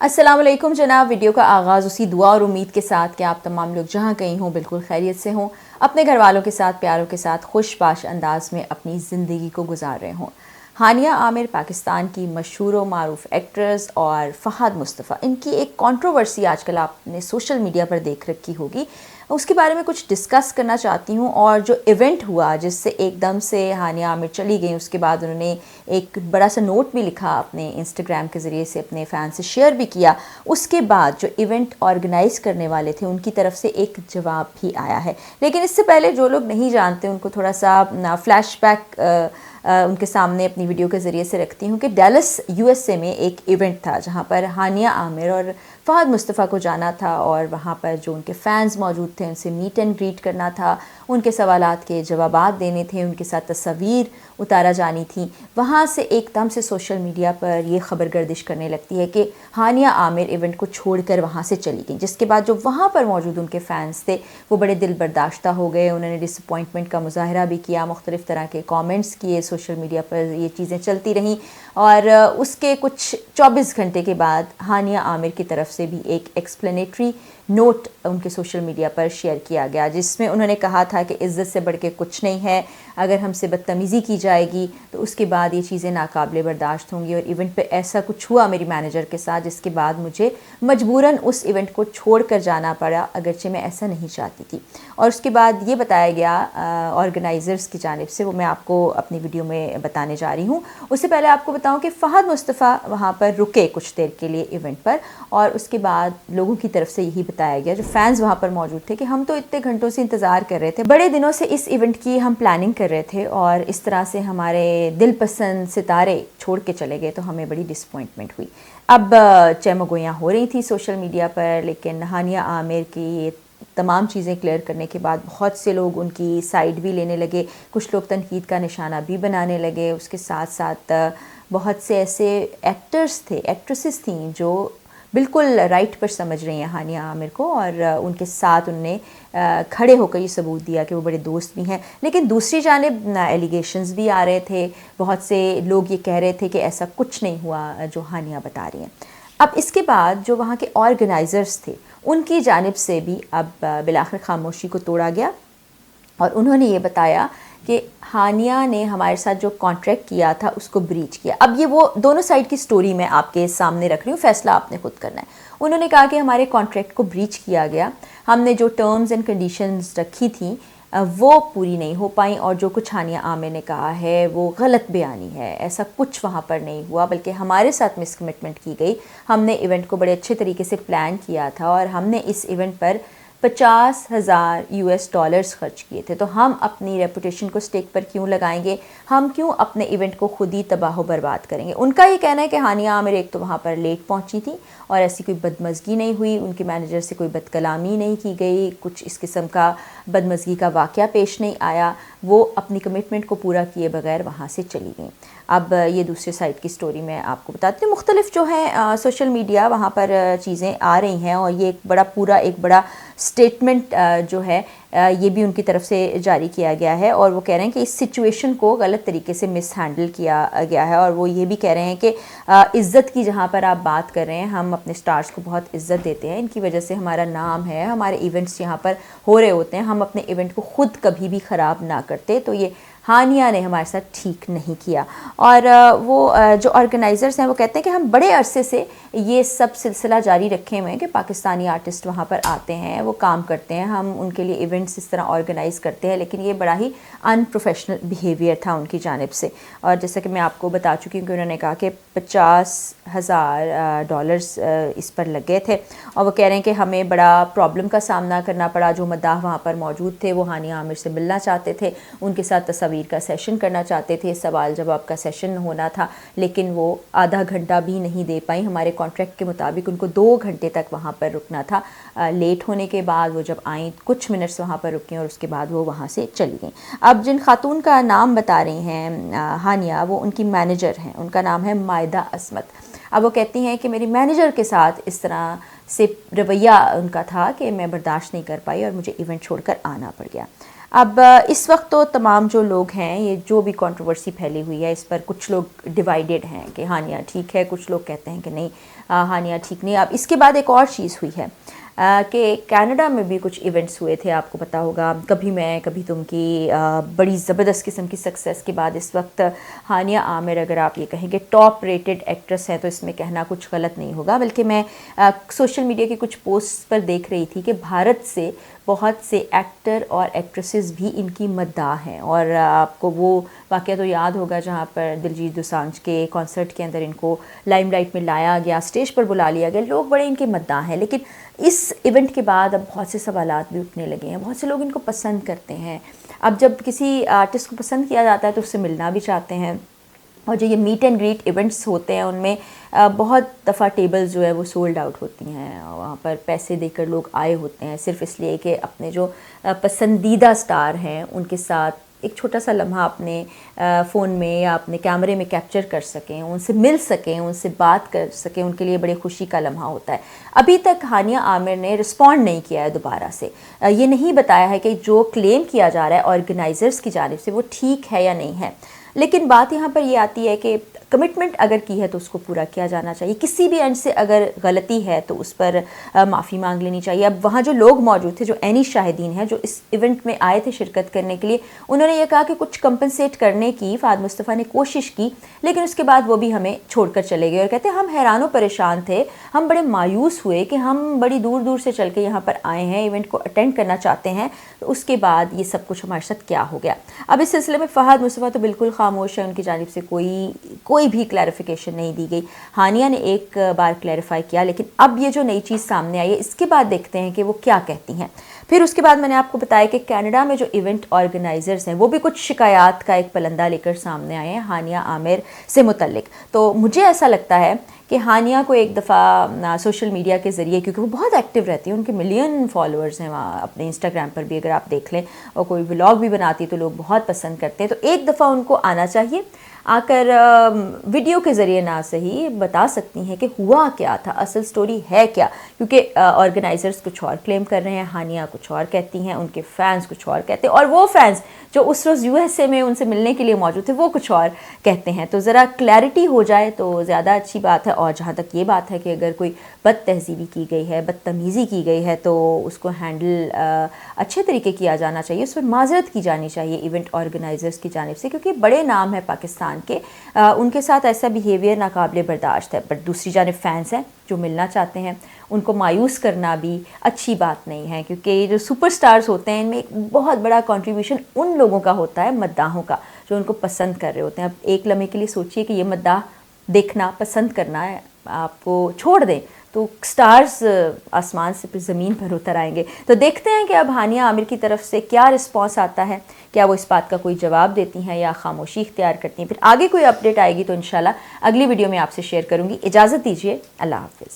अस्सलाम वालेकुम जनाब। वीडियो का आगाज़ उसी दुआ और उम्मीद के साथ कि आप तमाम लोग जहाँ कहीं हों बिल्कुल खैरियत से हों, अपने घर वालों के साथ, प्यारों के साथ खुशबाश अंदाज में अपनी ज़िंदगी को गुजार रहे हों। हानिया आमिर पाकिस्तान की मशहूर व मारूफ एक्ट्रेस और फ़हद मुस्तफ़ा, इनकी एक कंट्रोवर्सी आजकल आपने सोशल मीडिया पर देख रखी होगी, उसके बारे में कुछ डिस्कस करना चाहती हूँ। और जो इवेंट हुआ जिससे एकदम से हानिया आमिर चली गई, उसके बाद उन्होंने एक बड़ा सा नोट भी लिखा अपने इंस्टाग्राम के ज़रिए से, अपने फ़ैन से शेयर भी किया। उसके बाद जो इवेंट ऑर्गेनाइज़ करने वाले थे उनकी तरफ से एक जवाब भी आया है। लेकिन इससे पहले जो लोग नहीं जानते उनको थोड़ा सा फ्लैशबैक उनके सामने अपनी वीडियो के ज़रिए से रखती हूँ कि डैलस यूएसए में एक इवेंट था जहाँ पर हानिया आमिर और फ़हद मुस्तफ़ा को जाना था, और वहाँ पर जो उनके फ़ैन्स मौजूद थे उनसे मीट एंड ग्रीट करना था, उनके सवालात के जवाबात देने थे, उनके साथ तस्वीर उतारा जानी थी। वहाँ से एकदम से सोशल मीडिया पर ये ख़बर गर्दिश करने लगती है कि हानिया आमिर इवेंट को छोड़कर वहाँ से चली गई, जिसके बाद जो वहाँ पर मौजूद उनके फ़ैन्स थे वो बड़े दिल बर्दाश्ता हो गए। उन्होंने डिसअपॉइंटमेंट का मुज़ाहरा भी किया, मुख्तलिफ़ तरह के कमेंट्स किए, सोशल मीडिया पर ये चीज़ें चलती रहीं। और उसके कुछ 24 घंटे के बाद हानिया आमिर की तरफ से भी एक एक्सप्लेनेटरी नोट उनके सोशल मीडिया पर शेयर किया गया, जिसमें उन्होंने कहा था कि इज़्ज़त से बढ़ के कुछ नहीं है, अगर हमसे बदतमीज़ी की जाएगी तो उसके बाद ये चीज़ें नाकाबिले बर्दाश्त होंगी। और इवेंट पे ऐसा कुछ हुआ मेरी मैनेजर के साथ जिसके बाद मुझे मजबूरन उस इवेंट को छोड़ कर जाना पड़ा, अगरचे मैं ऐसा नहीं चाहती थी। और उसके बाद ये बताया गया ऑर्गेनाइज़र्स की जानिब से, वो मैं आपको अपनी वीडियो में बताने जा रही हूँ। उससे पहले आपको बताऊँ कि फ़हद मुस्तफ़ा वहाँ पर रुके कुछ देर के लिए इवेंट पर, और उसके बाद लोगों की तरफ से यही बताया गया, जो फैंस वहाँ पर मौजूद थे, कि हम तो इतने घंटों से इंतज़ार कर रहे थे, बड़े दिनों से इस इवेंट की हम प्लानिंग कर रहे थे, और इस तरह से हमारे दिल पसंद सितारे छोड़ के चले गए तो हमें बड़ी डिसअपॉइंटमेंट हुई। अब चहमगोइयाँ हो रही थी सोशल मीडिया पर, लेकिन हानिया आमिर की ये तमाम चीज़ें क्लियर करने के बाद बहुत से लोग उनकी साइड भी लेने लगे, कुछ लोग तनकीद का निशाना भी बनाने लगे। उसके साथ साथ बहुत से ऐसे एक्टर्स थे, एक्ट्रेसेस थीं जो बिल्कुल राइट पर समझ रही हैं हानिया आमिर को, और उनके साथ उनने खड़े होकर ये सबूत दिया कि वो बड़े दोस्त भी हैं। लेकिन दूसरी जानिब एलिगेशंस भी आ रहे थे, बहुत से लोग ये कह रहे थे कि ऐसा कुछ नहीं हुआ जो हानिया बता रही हैं। अब इसके बाद जो वहाँ के ऑर्गेनाइज़र्स थे उनकी जानिब से भी अब बिलाखिर खामोशी को तोड़ा गया, और उन्होंने ये बताया कि हानिया ने हमारे साथ जो कॉन्ट्रैक्ट किया था उसको ब्रीच किया। अब ये वो दोनों साइड की स्टोरी मैं आपके सामने रख रही हूँ, फ़ैसला आपने खुद करना है। उन्होंने कहा कि हमारे कॉन्ट्रैक्ट को ब्रीच किया गया, हमने जो टर्म्स एंड कंडीशंस रखी थी वो पूरी नहीं हो पाई, और जो कुछ हानिया आमिर ने कहा है वो गलत बयानी है, ऐसा कुछ वहाँ पर नहीं हुआ, बल्कि हमारे साथ मिसकमिटमेंट की गई। हमने इवेंट को बड़े अच्छे तरीके से प्लान किया था, और हमने इस इवेंट पर $50,000 खर्च किए थे, तो हम अपनी रेपुटेशन को स्टेक पर क्यों लगाएंगे, हम क्यों अपने इवेंट को खुद ही तबाह बर्बाद करेंगे। उनका ये कहना है कि हानिया आमिर एक तो वहाँ पर लेट पहुँची थी, और ऐसी कोई बदमज़गी नहीं हुई, उनके मैनेजर से कोई बदकलामी नहीं की गई, कुछ इस किस्म का बदमज़गी का वाक़या पेश नहीं आया, वो अपनी कमिटमेंट को पूरा किए बगैर वहाँ से चली गई। अब ये दूसरे साइड की स्टोरी मैं आपको बताती हूँ। मुख्तलिफ जो है सोशल मीडिया वहाँ पर चीज़ें आ रही हैं, और ये एक बड़ा स्टेटमेंट जो है ये भी उनकी तरफ से जारी किया गया है, और वो कह रहे हैं कि इस सिचुएशन को गलत तरीके से मिस हैंडल किया गया है। और वो ये भी कह रहे हैं कि इज़्ज़त की जहाँ पर आप बात कर रहे हैं, हम अपने स्टार्स को बहुत इज़्ज़त देते हैं, इनकी वजह से हमारा नाम है, हमारे इवेंट्स यहाँ पर हो रहे होते हैं, हम अपने इवेंट को ख़ुद कभी भी ख़राब ना करते, तो ये हानिया ने हमारे साथ ठीक नहीं किया। और वो जो ऑर्गेनाइज़र्स हैं वो कहते हैं कि हम बड़े अरसे से ये सब सिलसिला जारी रखे हुए हैं कि पाकिस्तानी आर्टिस्ट वहाँ पर आते हैं, वो काम करते हैं, हम उनके लिए इवेंट्स इस तरह ऑर्गेनाइज़ करते हैं, लेकिन ये बड़ा ही अनप्रोफेशनल बिहेवियर था उनकी जानिब से। और जैसा कि मैं आपको बता चुकी हूँ कि उन्होंने कहा कि $50,000 इस पर लग गए थे, और वो कह रहे हैं कि हमें बड़ा प्रॉब्लम का सामना करना पड़ा। जो मद्दाह वहाँ पर मौजूद थे वो हानिया आमिर से मिलना चाहते थे, उनके साथ तस्वीर का सेशन करना चाहते थे, सवाल जवाब का सेशन होना था, लेकिन वो आधा घंटा भी नहीं दे पाई। हमारे कॉन्ट्रैक्ट के मुताबिक उनको 2 घंटे तक वहाँ पर रुकना था। लेट होने के बाद वो जब आई कुछ मिनट्स वहाँ पर रुकी, और उसके बाद वो वहाँ से चली गई। अब जिन खातून का नाम बता रही हैं हानिया, वो उनकी मैनेजर हैं, उनका नाम है मायदा असमत। अब वो कहती हैं कि मेरी मैनेजर के साथ इस तरह से रवैया उनका था कि मैं बर्दाश्त नहीं कर पाई और मुझे इवेंट छोड़कर आना पड़ गया। अब इस वक्त तो तमाम जो लोग हैं, ये जो भी कंट्रोवर्सी फैली हुई है इस पर कुछ लोग डिवाइडेड हैं कि हानिया ठीक है, कुछ लोग कहते हैं कि नहीं हानिया ठीक नहीं। अब इसके बाद एक और चीज़ हुई है کہ کینیڈا میں بھی کچھ ایونٹس ہوئے تھے، آپ کو پتہ ہوگا، کبھی میں کبھی تم کی بڑی زبردست قسم کی سکسیس کے بعد اس وقت ہانیہ عامر اگر آپ یہ کہیں کہ ٹاپ ریٹڈ ایکٹریس ہیں تو اس میں کہنا کچھ غلط نہیں ہوگا، بلکہ میں سوشل میڈیا کی کچھ پوسٹ پر دیکھ رہی تھی کہ بھارت سے بہت سے ایکٹر اور ایکٹریسز بھی ان کی مداح ہیں، اور آپ کو وہ واقعہ تو یاد ہوگا جہاں پر دلجیت دوسانجھ کے کانسرٹ کے اندر ان کو لائم لائٹ میں لایا گیا، اسٹیج پر بلا لیا گیا، لوگ بڑے ان کے مداح ہیں۔ لیکن اس ایونٹ کے بعد اب بہت سے سوالات بھی اٹھنے لگے ہیں، بہت سے لوگ ان کو پسند کرتے ہیں، اب جب کسی آرٹسٹ کو پسند کیا جاتا ہے تو اس سے ملنا بھی چاہتے ہیں، اور جو یہ میٹ اینڈ گریٹ ایونٹس ہوتے ہیں ان میں بہت دفعہ ٹیبلز جو ہے وہ سولڈ آؤٹ ہوتی ہیں، وہاں پر پیسے دے کر لوگ آئے ہوتے ہیں صرف اس لیے کہ اپنے جو پسندیدہ سٹار ہیں ان کے ساتھ ایک چھوٹا سا لمحہ اپنے فون میں یا اپنے کیمرے میں کیپچر کر سکیں، ان سے مل سکیں، ان سے بات کر سکیں، ان کے لیے بڑے خوشی کا لمحہ ہوتا ہے۔ ابھی تک ہانیہ عامر نے رسپونڈ نہیں کیا ہے دوبارہ سے، یہ نہیں بتایا ہے کہ جو کلیم کیا جا رہا ہے آرگنائزرز کی جانب سے وہ ٹھیک ہے یا نہیں ہے، لیکن بات یہاں پر یہ آتی ہے کہ کمٹمنٹ اگر کی ہے تو اس کو پورا کیا جانا چاہیے، کسی بھی اینڈ سے اگر غلطی ہے تو اس پر معافی مانگ لینی چاہیے۔ اب وہاں جو لوگ موجود تھے، جو عینی شاہدین ہیں، جو اس ایونٹ میں آئے تھے شرکت کرنے کے لیے، انہوں نے یہ کہا کہ کچھ کمپنسیٹ کرنے کی فہد مصطفیٰ نے کوشش کی، لیکن اس کے بعد وہ بھی ہمیں چھوڑ کر چلے گئے، اور کہتے ہیں ہم حیران و پریشان تھے، ہم بڑے مایوس ہوئے کہ ہم بڑی دور دور سے چل کے یہاں پر آئے ہیں، ایونٹ کو اٹینڈ کرنا چاہتے ہیں، تو اس کے بعد یہ سب کچھ ہمارے ساتھ کیا ہو گیا۔ اب اس سلسلے میں فہد مصطفیٰ تو بالکل خاموش ہے، ان کی جانب سے کوئی بھی کلیریفیکیشن نہیں دی گئی۔ ہانیہ نے ایک بار کلیریفائی کیا، لیکن اب یہ جو نئی چیز سامنے آئی ہے اس کے بعد دیکھتے ہیں کہ وہ کیا کہتی ہیں۔ پھر اس کے بعد میں نے آپ کو بتایا کہ کینیڈا میں جو ایونٹ آرگنائزرز ہیں وہ بھی کچھ شکایات کا ایک پلندہ لے کر سامنے آئے ہیں ہانیہ عامر سے متعلق۔ تو مجھے ایسا لگتا ہے کہ ہانیہ کو ایک دفعہ سوشل میڈیا کے ذریعے، کیونکہ وہ بہت ایکٹیو رہتی ہیں، ان کے ملین فالوورز ہیں وہاں، اپنے انسٹاگرام پر بھی اگر آپ دیکھ لیں، اور کوئی ولاگ بھی بناتی ہے تو لوگ بہت پسند کرتے ہیں، تو ایک دفعہ ان کو آنا چاہیے، آ کر ویڈیو کے ذریعے نہ صحیح بتا سکتی ہیں کہ ہوا کیا تھا، اصل سٹوری ہے کیا، کیونکہ آرگنائزرز کچھ اور کلیم کر رہے ہیں، ہانیہ کچھ اور کہتی ہیں، ان کے فینس کچھ اور کہتے ہیں، اور وہ فینس جو اس روز USA میں ان سے ملنے کے لیے موجود تھے وہ کچھ اور کہتے ہیں۔ تو ذرا کلیئرٹی ہو جائے تو زیادہ اچھی بات ہے، اور جہاں تک یہ بات ہے کہ اگر کوئی بد تہذیبی کی گئی ہے، بدتمیزی کی گئی ہے تو اس کو ہینڈل اچھے طریقے کیا جانا چاہیے، اس پر معذرت کی جانی چاہیے ایونٹ آرگنائزرز کی جانب سے، کیونکہ بڑے نام ہے پاکستان کے، ان کے ساتھ ایسا بیہیویئر ناقابل برداشت ہے، بٹ دوسری جانب فینس ہیں جو ملنا چاہتے ہیں، ان کو مایوس کرنا بھی اچھی بات نہیں ہے، کیونکہ یہ جو سپر سٹارز ہوتے ہیں ان میں ایک بہت بڑا کنٹریبیوشن ان لوگوں کا ہوتا ہے، مداحوں کا، جو ان کو پسند کر رہے ہوتے ہیں۔ اب ایک لمحے کے لیے سوچئے کہ یہ مداح دیکھنا پسند کرنا ہے آپ کو چھوڑ دیں تو سٹارز آسمان سے پھر زمین پر اتر آئیں گے۔ تو دیکھتے ہیں کہ اب ہانیہ عامر کی طرف سے کیا رسپانس آتا ہے، کیا وہ اس بات کا کوئی جواب دیتی ہیں یا خاموشی اختیار کرتی ہیں۔ پھر آگے کوئی اپڈیٹ آئے گی تو انشاءاللہ اگلی ویڈیو میں آپ سے شیئر کروں گی۔ اجازت دیجیے، اللہ حافظ۔